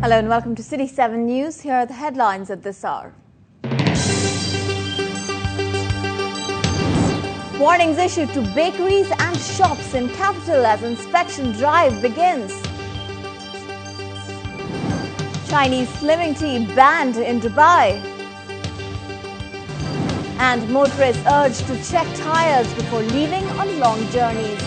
Hello and welcome to City 7 News. Here are the headlines at this hour. Warnings issued to bakeries and shops in capital as inspection drive begins. Chinese slimming tea banned in Dubai. And motorists urged to check tires before leaving on long journeys.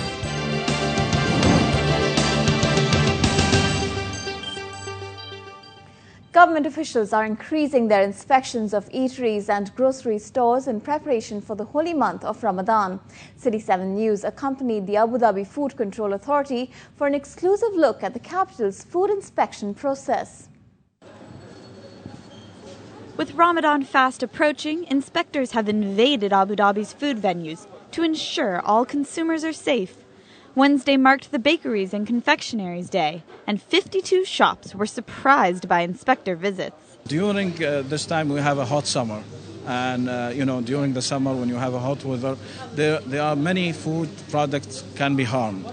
Government officials are increasing their inspections of eateries and grocery stores in preparation for the holy month of Ramadan. City 7 News accompanied the Abu Dhabi Food Control Authority for an exclusive look at the capital's food inspection process. With Ramadan fast approaching, inspectors have invaded Abu Dhabi's food venues to ensure all consumers are safe. Wednesday marked the Bakeries and Confectionaries Day, and 52 shops were surprised by inspector visits. During this time we have a hot summer, and during the summer when you have a hot weather, there are many food products can be harmed.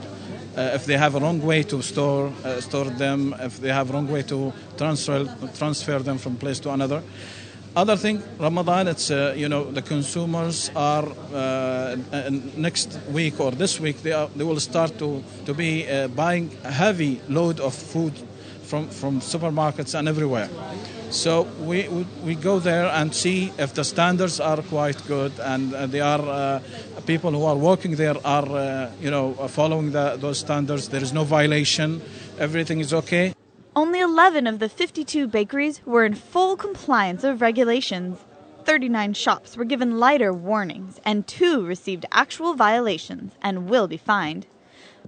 If they have a wrong way to store them, if they have a wrong way to transfer them from place to another. Other thing, Ramadan, it's the consumers are next week or this week they will start to be buying a heavy load of food from supermarkets and everywhere. So we go there and see if the standards are quite good, and they are people who are working there are following those standards. There is no violation. Everything is okay. Only 11 of the 52 bakeries were in full compliance of regulations. 39 shops were given lighter warnings, and 2 received actual violations and will be fined.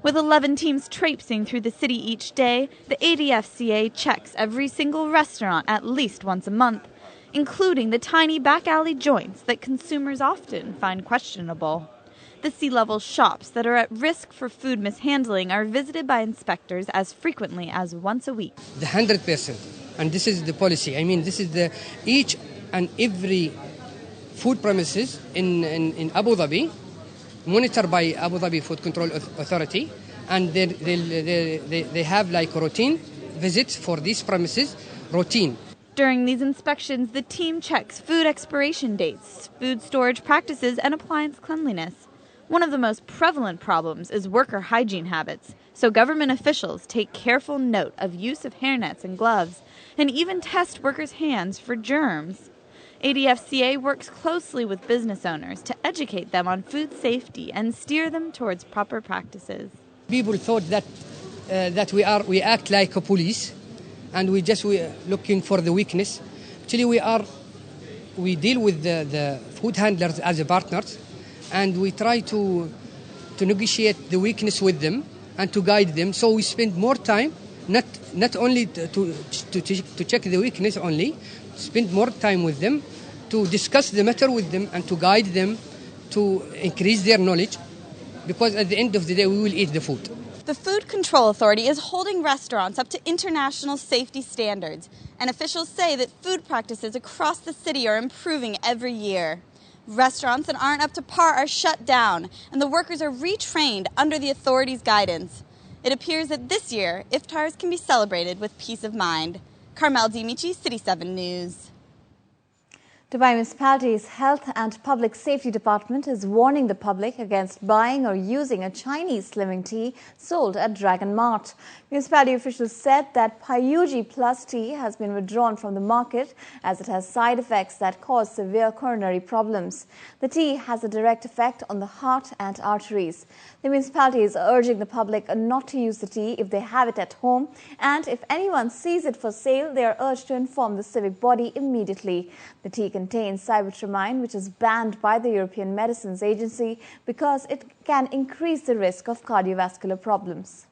With 11 teams traipsing through the city each day, the ADFCA checks every single restaurant at least once a month, including the tiny back alley joints that consumers often find questionable. The sea-level shops that are at risk for food mishandling are visited by inspectors as frequently as once a week. The 100%, and this is the policy. I mean, this is the each and every food premises in Abu Dhabi, monitored by Abu Dhabi Food Control Authority, and they have like routine visits for these premises, routine. During these inspections, the team checks food expiration dates, food storage practices, and appliance cleanliness. One of the most prevalent problems is worker hygiene habits, so government officials take careful note of use of hairnets and gloves, and even test workers' hands for germs. ADFCA works closely with business owners to educate them on food safety and steer them towards proper practices. People thought that we act like a police, and we looking for the weakness. Actually, we deal with the food handlers as a partners. And we try to negotiate the weakness with them and to guide them. So we spend more time, not only to check the weakness only, spend more time with them, to discuss the matter with them and to guide them to increase their knowledge, because at the end of the day we will eat the food. The Food Control Authority is holding restaurants up to international safety standards, and officials say that food practices across the city are improving every year. Restaurants that aren't up to par are shut down, and the workers are retrained under the authority's guidance. It appears that this year, iftars can be celebrated with peace of mind. Carmel Dimichi, City 7 News. Dubai Municipality's Health and Public Safety Department is warning the public against buying or using a Chinese slimming tea sold at Dragon Mart. Municipality officials said that Pyuji Plus tea has been withdrawn from the market as it has side effects that cause severe coronary problems. The tea has a direct effect on the heart and arteries. The municipality is urging the public not to use the tea if they have it at home, and if anyone sees it for sale, they are urged to inform the civic body immediately. The tea contains sibutramine, which is banned by the European Medicines Agency because it can increase the risk of cardiovascular problems.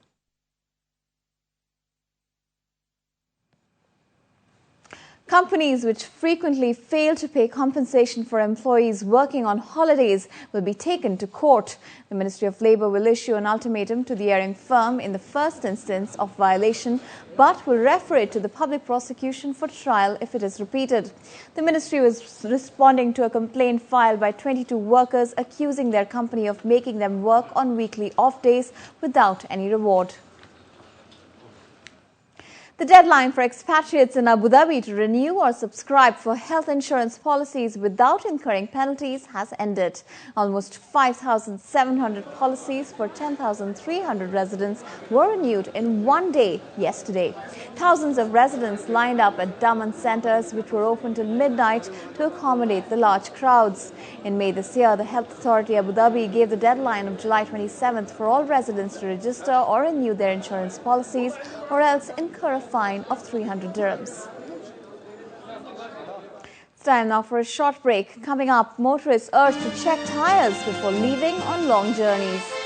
Companies which frequently fail to pay compensation for employees working on holidays will be taken to court. The Ministry of Labour will issue an ultimatum to the airing firm in the first instance of violation, but will refer it to the public prosecution for trial if it is repeated. The ministry was responding to a complaint filed by 22 workers accusing their company of making them work on weekly off days without any reward. The The deadline for expatriates in Abu Dhabi to renew or subscribe for health insurance policies without incurring penalties has ended. Almost 5,700 policies for 10,300 residents were renewed in one day yesterday. Thousands of residents lined up at Daman centres, which were open till midnight to accommodate the large crowds. In May this year, the Health Authority Abu Dhabi gave the deadline of July 27th for all residents to register or renew their insurance policies, or else incur a fine of 300 dirhams. It's time now for a short break. Coming up, motorists urged to check tyres before leaving on long journeys.